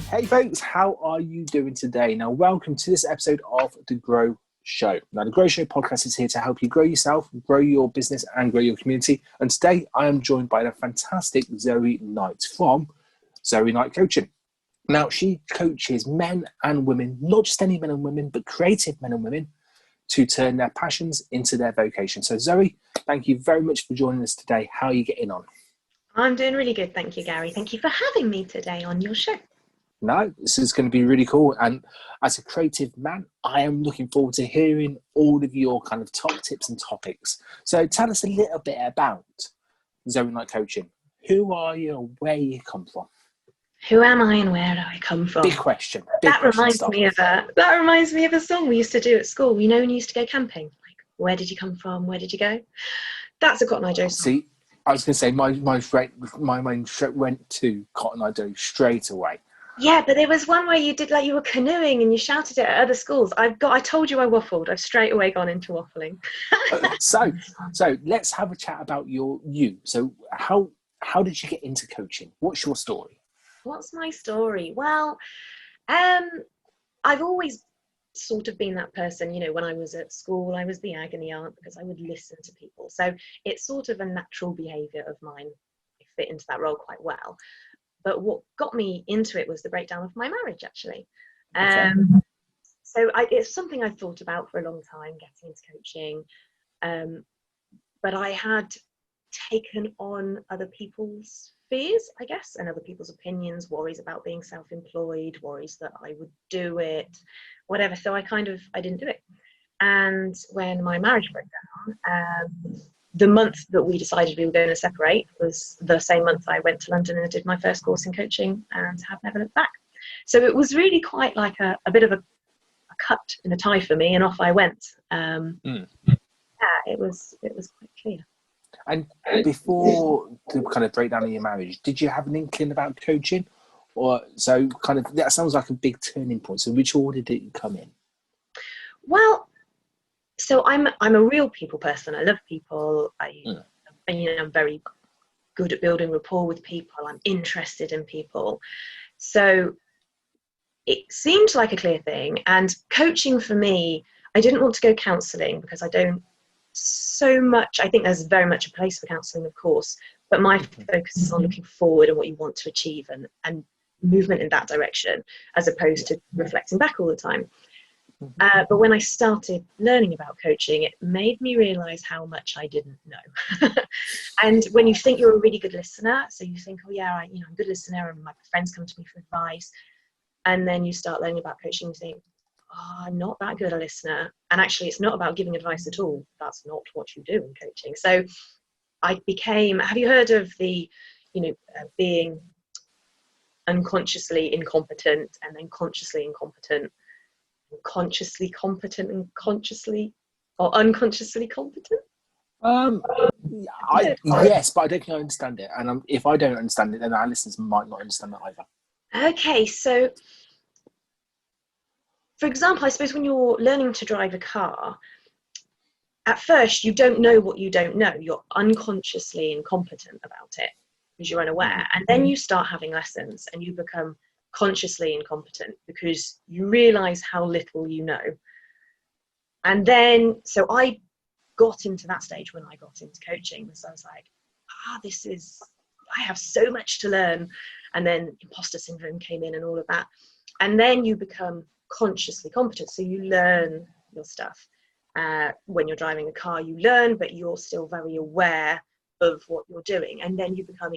Hey folks, how are you doing today? Now, welcome to this episode of The Grow Show. Now, The Grow Show podcast is here to help you grow yourself, grow your business, and grow your community. And today, I am joined by the fantastic Zoe Knight from Zoe Knight Coaching. Now, she coaches men and women, not just any men and women, but creative men and women, to turn their passions into their vocation. So, Zoe, thank you very much for joining us today. How are you getting on? I'm doing really good, thank you, Gary. Thank you for having me today on your show. No, this is going to be really cool. And as a creative man, I am looking forward to hearing all of your kind of top tips and topics. So tell us a little bit about Zoe Knight Coaching. Who are you and where you come from? Who am I and where do I come from? Big question. That reminds me of a song we used to do at school. You know, when you used to go camping. Like, where did you come from? Where did you go? That's a Cotton Eye Joe song. See, I was going to say my mind went to Cotton Eye Joe straight away. Yeah, but there was one where you did like you were canoeing and you shouted it at other schools. I told you I waffled. I've straight away gone into waffling. So let's have a chat about you. So how did you get into coaching? What's your story? What's my story? Well, I've always sort of been that person, you know, when I was at school, I was the agony aunt because I would listen to people. So it's sort of a natural behaviour of mine. I fit into that role quite well. But what got me into it was the breakdown of my marriage, actually. Okay. So it's something I've thought about for a long time, getting into coaching. But I had taken on other people's fears, I guess, and other people's opinions, worries about being self-employed, worries that I would do it, whatever. So I didn't do it. And when my marriage broke down, the month that we decided we were going to separate was the same month I went to London and did my first course in coaching and have never looked back. So it was really quite like a bit of a cut in a tie for me, and off I went. Yeah, it was quite clear. And before the kind of breakdown of your marriage, did you have an inkling about coaching? Or so kind of, that sounds like a big turning point. So which order did it come in? Well, so I'm a real people person. I love people. I'm very good at building rapport with people. I'm interested in people. So it seemed like a clear thing. And coaching for me, I didn't want to go counselling because I don't so much. I think there's very much a place for counselling, of course, but my focus is on looking forward and what you want to achieve and movement in that direction, as opposed to reflecting back all the time. But when I started learning about coaching, it made me realise how much I didn't know. And when you think you're a really good listener, so you think, oh yeah, I'm a good listener and my friends come to me for advice. And then you start learning about coaching and think, oh, I'm not that good a listener. And actually, it's not about giving advice at all. That's not what you do in coaching. So I became, have you heard of the, being unconsciously incompetent and then consciously incompetent? Consciously competent and consciously or unconsciously competent? Yes, but I don't think I understand it. And if I don't understand it, then our listeners might not understand that either. Okay, so for example, I suppose when you're learning to drive a car, at first you don't know what you don't know. You're unconsciously incompetent about it because you're unaware. And then you start having lessons and you become consciously incompetent because you realize how little you know. And then so I got into that stage when I got into coaching, so I was like, I have so much to learn. And then imposter syndrome came in and all of that, and then you become consciously competent, so you learn your stuff. When you're driving a car, you learn, but you're still very aware of what you're doing, and then you become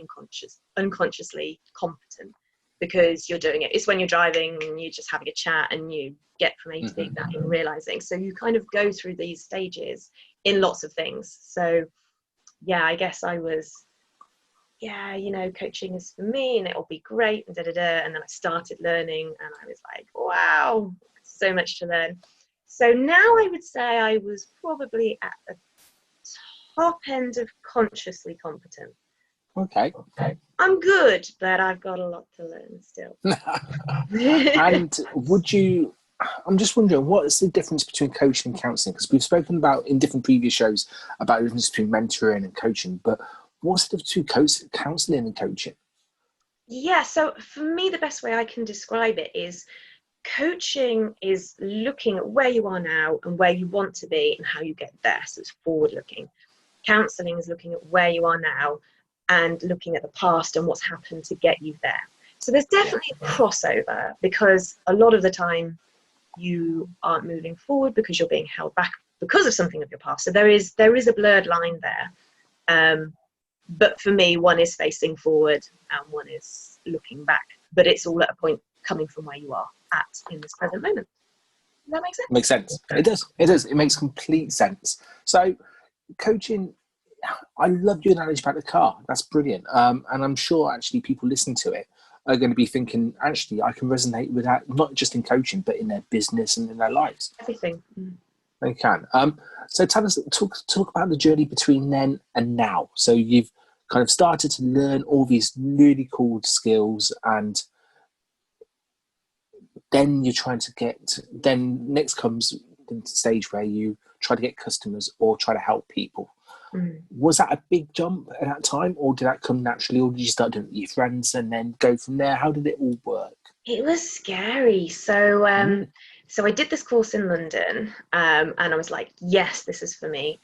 unconsciously competent because you're doing it. It's when you're driving and you're just having a chat and you get from A to B without even realizing. So you kind of go through these stages in lots of things. So yeah, I guess I was, coaching is for me and it'll be great and and then I started learning and I was like, wow, so much to learn. So now I would say I was probably at the top end of consciously competent. Okay. I'm good, but I've got a lot to learn still. And I'm just wondering, what is the difference between coaching and counselling? Because we've spoken about in different previous shows about the difference between mentoring and coaching, but what's the difference between counselling and coaching? Yeah, so for me, the best way I can describe it is coaching is looking at where you are now and where you want to be and how you get there. So it's forward looking. Counselling is looking at where you are now and looking at the past and what's happened to get you there. So there's Yeah. definitely a crossover, because a lot of the time you aren't moving forward because you're being held back because of something of your past. So there is a blurred line there. But for me, one is facing forward and one is looking back. But it's all at a point coming from where you are at in this present moment. Does that make sense? Makes sense. It does. It does. It makes complete sense. So, coaching, I love your analogy about the car. That's brilliant. And I'm sure actually people listening to it are going to be thinking, actually, I can resonate with that, not just in coaching, but in their business and in their lives. Everything. They can. So tell us, talk about the journey between then and now. So you've kind of started to learn all these really cool skills, and then you're trying to get, then next comes the stage where you try to get customers or try to help people. Was that a big jump at that time, or did that come naturally, or did you start doing it with your friends and then go from there? How did it all work? It was scary. So I did this course in London, and I was like, yes, this is for me.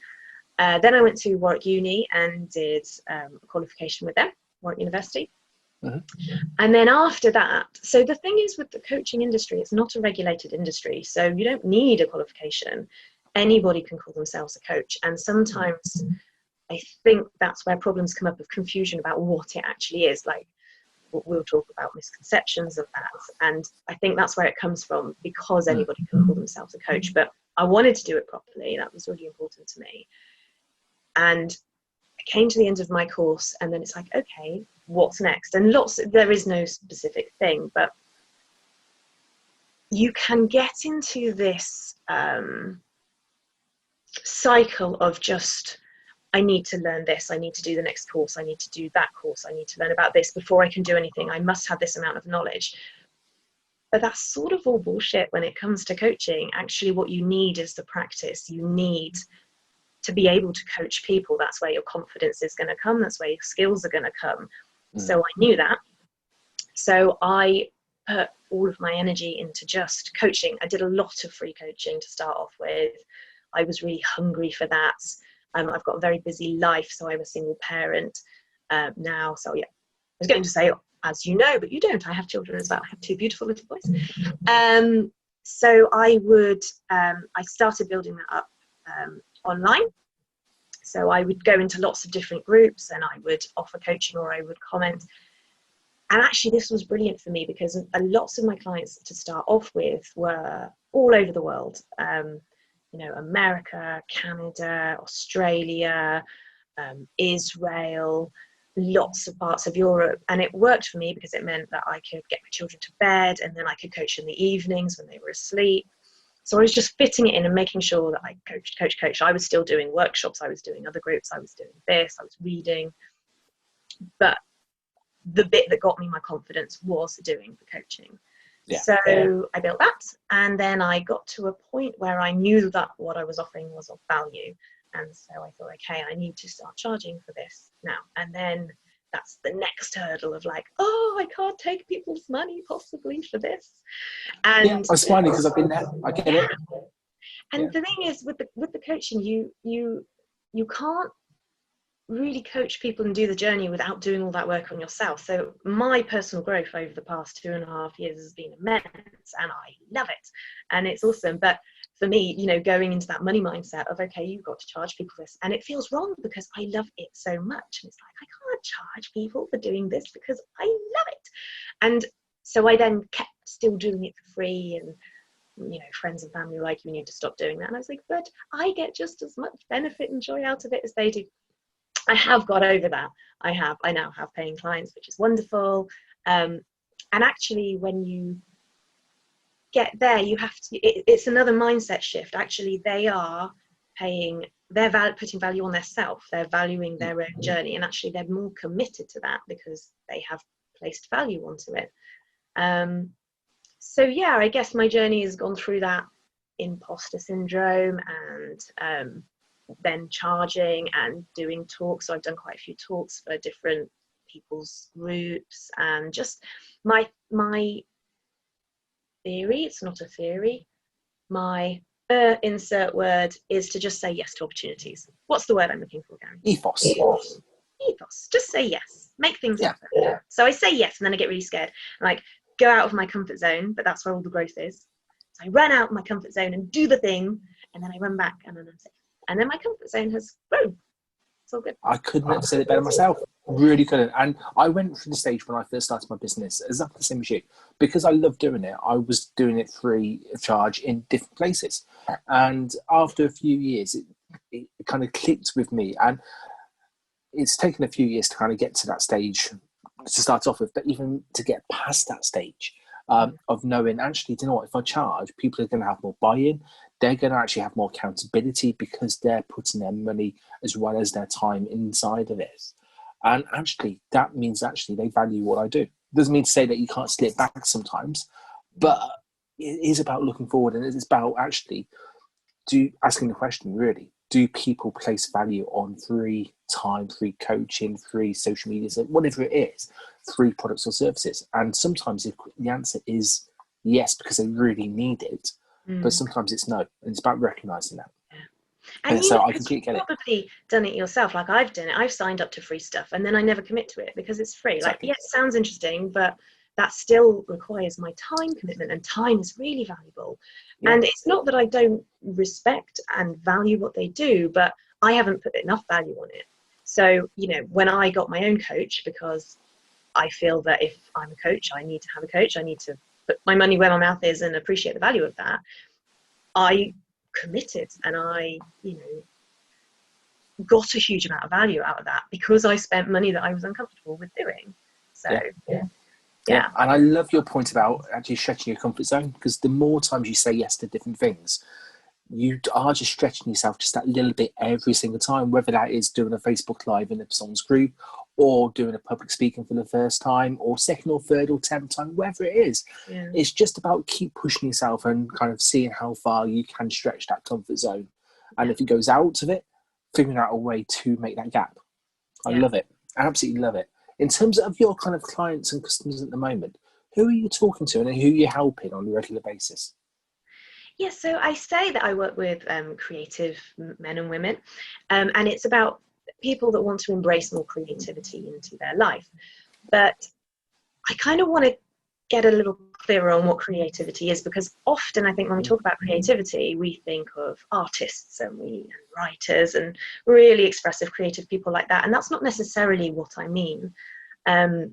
Then I went to Warwick Uni and did a qualification with them, Warwick University. Mhm. And then after that, so the thing is with the coaching industry, it's not a regulated industry. So you don't need a qualification. Anybody can call themselves a coach. And sometimes I think that's where problems come up of confusion about what it actually is. Like, we'll talk about misconceptions of that. And I think that's where it comes from, because anybody can call themselves a coach. But I wanted to do it properly. That was really important to me. And I came to the end of my course, and then it's like, okay, what's next? And there is no specific thing, but you can get into this cycle of just, I need to learn this, I need to do the next course, I need to do that course, I need to learn about this before I can do anything, I must have this amount of knowledge. But that's sort of all bullshit when it comes to coaching. Actually, what you need is the practice. You need to be able to coach people. That's where your confidence is going to come. That's where your skills are going to come. So I knew that. So I put all of my energy into just coaching. I did a lot of free coaching to start off with. I was really hungry for that. I've got a very busy life, so I'm a single parent now. So yeah, I was going to say, as you know, but you don't. I have children as well. I have two beautiful little boys. So I started building that up online. So I would go into lots of different groups and I would offer coaching, or I would comment. And actually, this was brilliant for me because lots of my clients to start off with were all over the world. America, Canada, Australia, Israel, lots of parts of Europe. And it worked for me because it meant that I could get my children to bed, and then I could coach in the evenings when they were asleep. So I was just fitting it in and making sure that I coached. I was still doing workshops, I was doing other groups, I was doing this, I was reading. But the bit that got me my confidence was doing the coaching. Yeah. So I built that, and then I got to a point where I knew that what I was offering was of value. And so I thought, okay, I need to start charging for this now. And then that's the next hurdle of like, oh, I can't take people's money possibly for this. And Yeah, I was smiling because I've been there. I get it. And the thing is, with the coaching, you can't really coach people and do the journey without doing all that work on yourself. So my personal growth over the past 2.5 years has been immense, and I love it, and it's awesome. But for me, going into that money mindset of, okay, you've got to charge people this, and it feels wrong because I love it so much, and it's like, I can't charge people for doing this because I love it. And so I then kept still doing it for free, and friends and family were like, you need to stop doing that. And I was like, but I get just as much benefit and joy out of it as they do. I have got over that. I now have paying clients, which is wonderful. And actually, when you get there, you have to, it's another mindset shift. Actually, they are paying, putting value on their self. They're valuing their own journey. And actually, they're more committed to that because they have placed value onto it. So yeah, I guess my journey has gone through that imposter syndrome, and then charging and doing talks. So I've done quite a few talks for different people's groups, and just my theory, it's not a theory, my insert word is to just say yes to opportunities. What's the word I'm looking for, Gary? Ethos. Ethos. Just say yes. Make things Yeah. happen. So I say yes, and then I get really scared. Like, go out of my comfort zone, but that's where all the growth is. So I run out of my comfort zone and do the thing, and then I run back, and then I'm safe. And then my comfort zone has grown. It's all good. I couldn't have said it better myself. Really couldn't. And I went through the stage when I first started my business, exactly the same as you. Because I love doing it, I was doing it free of charge in different places. And after a few years, it kind of clicked with me. And it's taken a few years to kind of get to that stage to start off with, but even to get past that stage of knowing, actually, do you know what, if I charge, people are going to have more buy-in. They're going to actually have more accountability because they're putting their money as well as their time inside of this. And actually, that means actually they value what I do. Doesn't mean to say that you can't slip back sometimes, but it is about looking forward, and it's about actually asking the question, really, do people place value on free time, free coaching, free social media, whatever it is, free products or services? And sometimes the answer is yes, because they really need it. But sometimes it's no, and it's about recognizing that. And so I completely get it. You've probably done it yourself, like I've done it. I've signed up to free stuff, and then I never commit to it because it's free. Exactly. Like, yes, it sounds interesting, but that still requires my time commitment, and time is really valuable. Yeah. And it's not that I don't respect and value what they do, but I haven't put enough value on it. So, when I got my own coach, because I feel that if I'm a coach, I need to have a coach. I need to put my money where my mouth is and appreciate the value of that. I committed, and I, got a huge amount of value out of that because I spent money that I was uncomfortable with doing. So, yeah. And I love your point about actually stretching your comfort zone, because the more times you say yes to different things, you are just stretching yourself just that little bit every single time, whether that is doing a Facebook Live in a someone's group, or doing a public speaking for the first time, or second or third or 10th time, whatever it is. Yeah. It's just about keep pushing yourself and kind of seeing how far you can stretch that comfort zone. And if it goes out of it, figuring out a way to make that gap. I love it. I absolutely love it. In terms of your kind of clients and customers at the moment, who are you talking to and who are you helping on a regular basis? Yeah, so I say that I work with creative men and women, and it's about people that want to embrace more creativity into their life. But I kind of want to get a little clearer on what creativity is, because often I think when we talk about creativity, we think of artists and writers and really expressive creative people like that, and that's not necessarily what I mean. I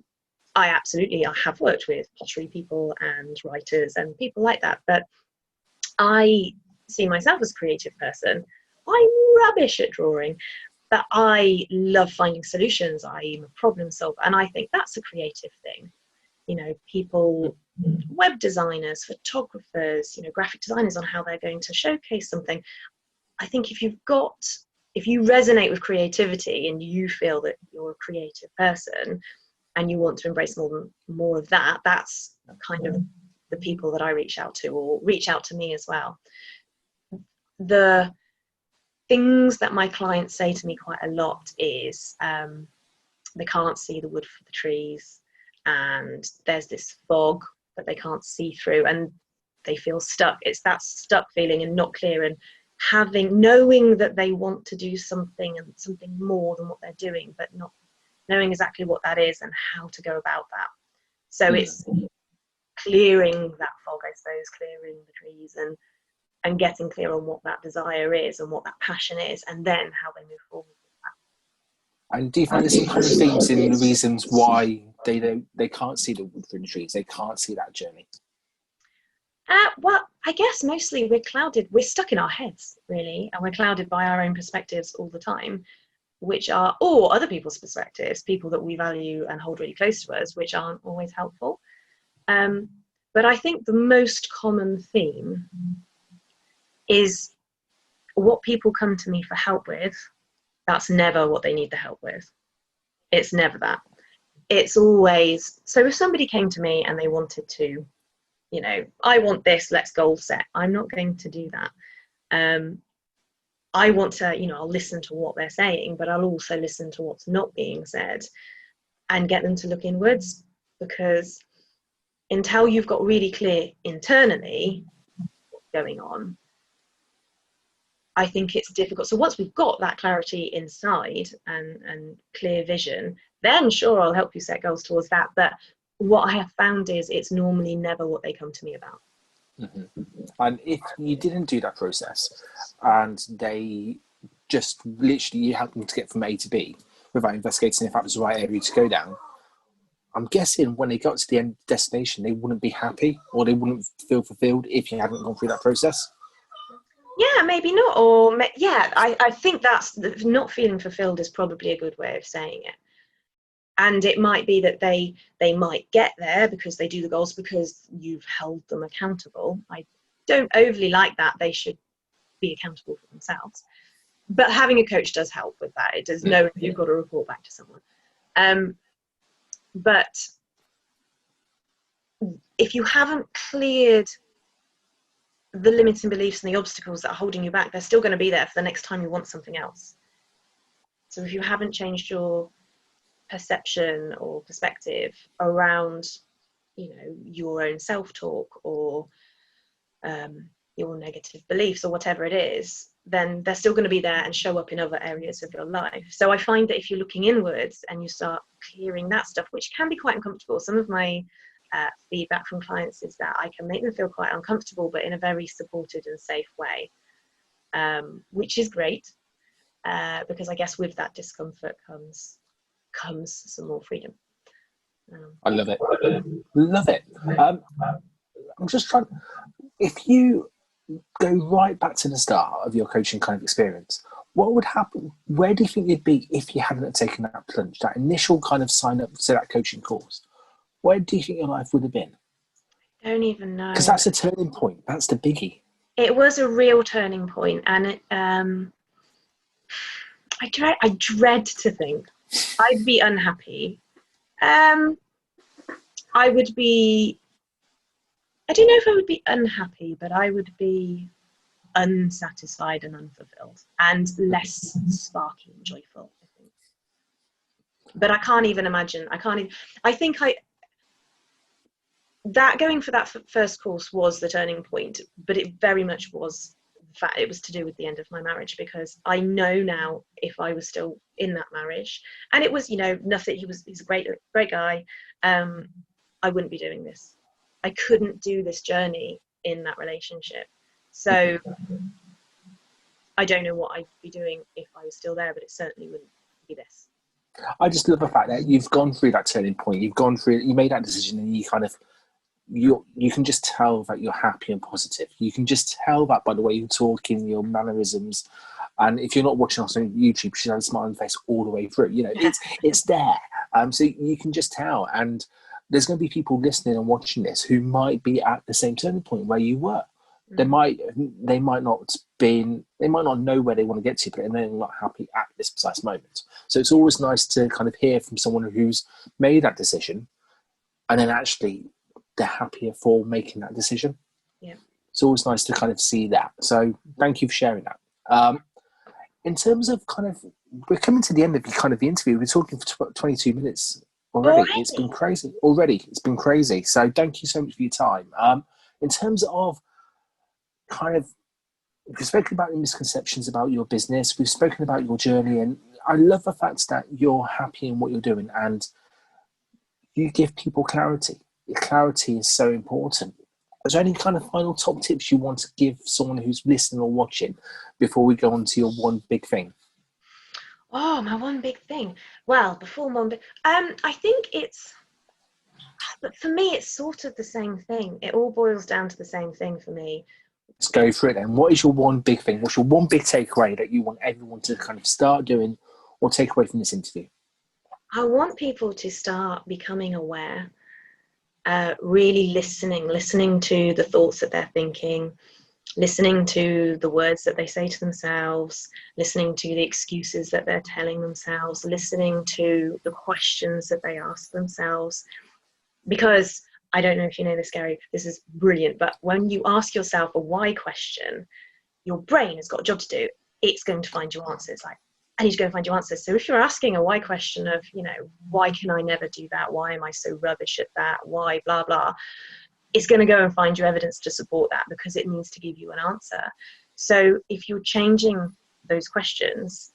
have worked with pottery people and writers and people like that, but I see myself as a creative person. I'm rubbish at drawing, but I love finding solutions. I'm a problem solver, and I think that's a creative thing. People, web designers, photographers, graphic designers, on how they're going to showcase something. I think if you resonate with creativity and you feel that you're a creative person and you want to embrace more of that, that's kind of the people that I reach out to, or reach out to me as well. The things that my clients say to me quite a lot is they can't see the wood for the trees, and there's this fog that they can't see through, and they feel stuck. It's that stuck feeling and not clear, and knowing that they want to do something and something more than what they're doing, but not knowing exactly what that is and how to go about that. So it's clearing that fog, I suppose, clearing the trees and getting clear on what that desire is and what that passion is, and then how they move forward with that. And do you find there's some common themes in the reasons why they can't see the wood through the trees, they can't see that journey? Well, I guess mostly we're stuck in our heads, really, and we're clouded by our own perspectives all the time, or other people's perspectives, people that we value and hold really close to us, which aren't always helpful. But I think the most common theme is what people come to me for help with. That's never what they need the help with. It's never that. It's always, so if somebody came to me and they wanted to, I want this, let's goal set. I'm not going to do that. I want to, I'll listen to what they're saying, but I'll also listen to what's not being said. and get them to look inwards, because until you've got really clear internally what's going on, I think it's difficult. So once we've got that clarity inside and clear vision, then sure, I'll help you set goals towards that. But what I have found is it's normally never what they come to me about. Mm-hmm. And if you didn't do that process and they just literally, you helped them to get from A to B without investigating if that was the right area to go down, I'm guessing when they got to the end destination, they wouldn't be happy or they wouldn't feel fulfilled if you hadn't gone through that process. Yeah, maybe not. Or yeah, I think that's not feeling fulfilled is probably a good way of saying it. And it might be that they might get there because they do the goals because you've held them accountable. I don't overly like that. They should be accountable for themselves. But having a coach does help with that. It does know if you've got to report back to someone. But if you haven't cleared the limiting beliefs and the obstacles that are holding you back, they're still going to be there for the next time you want something else. So if you haven't changed your perception or perspective around, your own self-talk or your negative beliefs or whatever it is, then they're still going to be there and show up in other areas of your life. So I find that if you're looking inwards and you start clearing that stuff, which can be quite uncomfortable, some of my feedback from clients is that I can make them feel quite uncomfortable, but in a very supported and safe way, which is great, because I guess with that discomfort comes some more freedom. I love it. Love it. I'm just trying, if you go right back to the start of your coaching kind of experience, what would happen? Where do you think you'd be if you hadn't taken that plunge, that initial kind of sign up to that coaching course? Where do you think your life would have been? I don't even know. Because that's a turning point. That's the biggie. It was a real turning point, and I dread to think I'd be unhappy. I would be. I don't know if I would be unhappy, but I would be unsatisfied and unfulfilled, and less sparky and joyful, I think. But I can't even imagine. I think that going for that first course was the turning point, but it very much was the fact it was to do with the end of my marriage, because I know now if I was still in that marriage, and it was, nothing, he's a great guy, I wouldn't be doing this. I couldn't do this journey in that relationship. So I don't know what I'd be doing if I was still there, but it certainly wouldn't be this. I just love the fact that you've gone through that turning point. You made that decision, and you can just tell that you're happy and positive. You can just tell that by the way you're talking, your mannerisms. And if you're not watching us on YouTube, she's had a smile on the face all the way through. It's there. So you can just tell. And there's going to be people listening and watching this who might be at the same turning point where you were. They might not know where they want to get to, but they're not happy at this precise moment. So it's always nice to kind of hear from someone who's made that decision, and then actually they're happier for making that decision. Yeah, it's always nice to kind of see that. So thank you for sharing that. In terms of we're coming to the end of the interview. We're talking for 22 minutes already. It's been crazy already. It's been crazy. So thank you so much for your time. In terms of we've spoken about the misconceptions about your business. We've spoken about your journey, and I love the fact that you're happy in what you're doing and you give people clarity. Clarity is so important. Is there any kind of final top tips you want to give someone who's listening or watching before we go on to your one big thing? Oh, my one big thing. Well, before one big, I think but for me, it's sort of the same thing. It all boils down to the same thing for me. Let's go for it then. What is your one big thing? What's your one big takeaway that you want everyone to kind of start doing or take away from this interview? I want people to start becoming aware, really listening to the thoughts that they're thinking, listening to the words that they say to themselves, listening to the excuses that they're telling themselves, listening to the questions that they ask themselves. Because I don't know if you know this, Gary, this is brilliant, but when you ask yourself a why question, your brain has got a job to do. It's going to find you answers like I need to go and find you answers. So if you're asking a why question of, why can I never do that? Why am I so rubbish at that? Why blah, blah, it's going to go and find you evidence to support that, because it needs to give you an answer. So if you're changing those questions,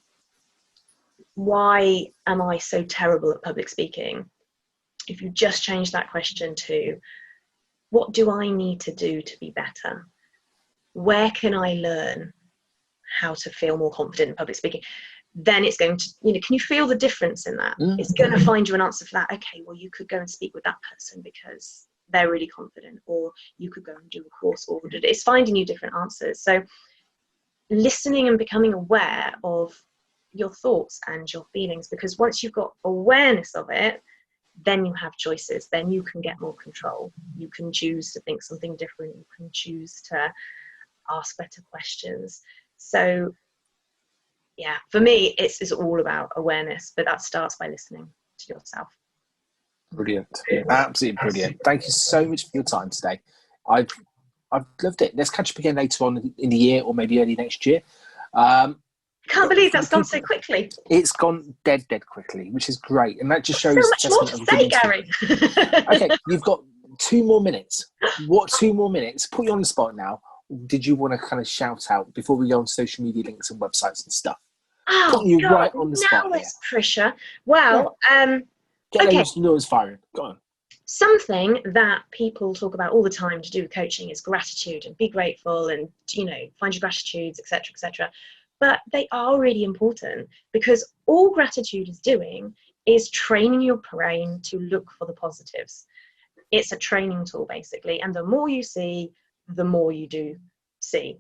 why am I so terrible at public speaking? If you just change that question to, what do I need to do to be better? Where can I learn how to feel more confident in public speaking? Then it's going to, can you feel the difference in that? It's going to find you an answer for that. Okay, well, you could go and speak with that person because they're really confident, or you could go and do a course ordered. It's finding you different answers. So listening and becoming aware of your thoughts and your feelings, because once you've got awareness of it, then you have choices. Then you can get more control. You can choose to think something different. You can choose to ask better questions. So yeah, for me, it's all about awareness, but that starts by listening to yourself. Brilliant. Absolutely brilliant. Thank you so much for your time today. I've loved it. Let's catch up again later on in the year, or maybe early next year. Can't believe that's gone so quickly. It's gone dead quickly, which is great. And that just shows so much more to say, Gary. Okay, you've got 2 more minutes. What 2 more minutes? Put you on the spot now. Did you want to kind of shout out before we go on social media links and websites and stuff? Oh, you God, right on the spot. Now it's pressure. Well, Get okay. those firing. Go on. Something that people talk about all the time to do with coaching is gratitude, and be grateful, and find your gratitudes, etc., etc. But they are really important, because all gratitude is doing is training your brain to look for the positives. It's a training tool, basically, and the more you see, the more you do see,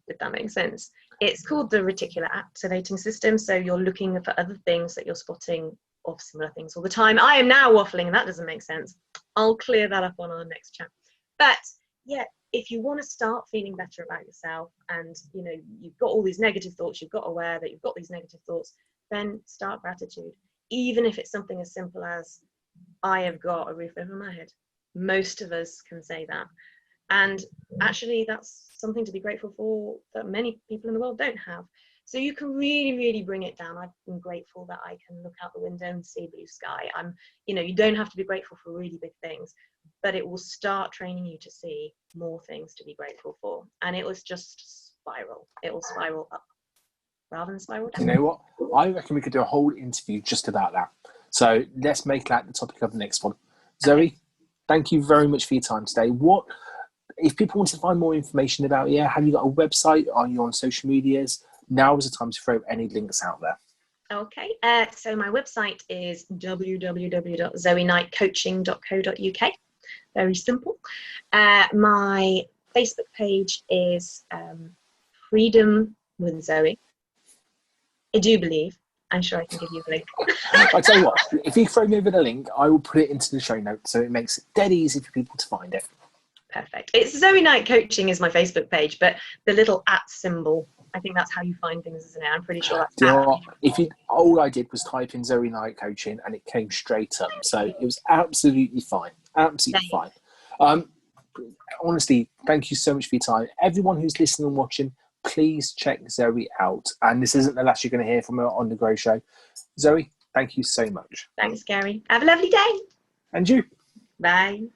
if that makes sense. It's called the reticular activating system. So you're looking for other things that you're spotting of similar things all the time. I am now waffling, and that doesn't make sense. I'll clear that up on our next chat. But yeah, if you want to start feeling better about yourself, and you've got all these negative thoughts, you've got aware that you've got these negative thoughts, then start gratitude. Even if it's something as simple as, I have got a roof over my head. Most of us can say that. And actually, that's something to be grateful for that many people in the world don't have. So you can really, really bring it down. I've been grateful that I can look out the window and see blue sky. You don't have to be grateful for really big things, but it will start training you to see more things to be grateful for. And it was just spiral. It will spiral up rather than spiral down. You know what? I reckon we could do a whole interview just about that. So let's make that the topic of the next one. Zoe, thank you very much for your time today. If people want to find more information about you, have you got a website? Are you on social medias? Now is the time to throw any links out there. Okay, so my website is www.zoeknightcoaching.co.uk. Very simple. My Facebook page is Freedom with Zoe. I do believe. I'm sure I can give you the link. I tell you what, if you throw me over the link, I will put it into the show notes, so it makes it dead easy for people to find it. Perfect. It's Zoe Knight Coaching is my Facebook page, but the little @ symbol, I think that's how you find things, isn't it? I'm pretty sure that's all I did was type in Zoe Knight Coaching and it came straight up. So it was absolutely fine. Absolutely fine. Honestly, thank you so much for your time. Everyone who's listening and watching, please check Zoe out. And this isn't the last you're going to hear from her on The Grow Show. Zoe, thank you so much. Thanks, Gary. Have a lovely day. And you. Bye.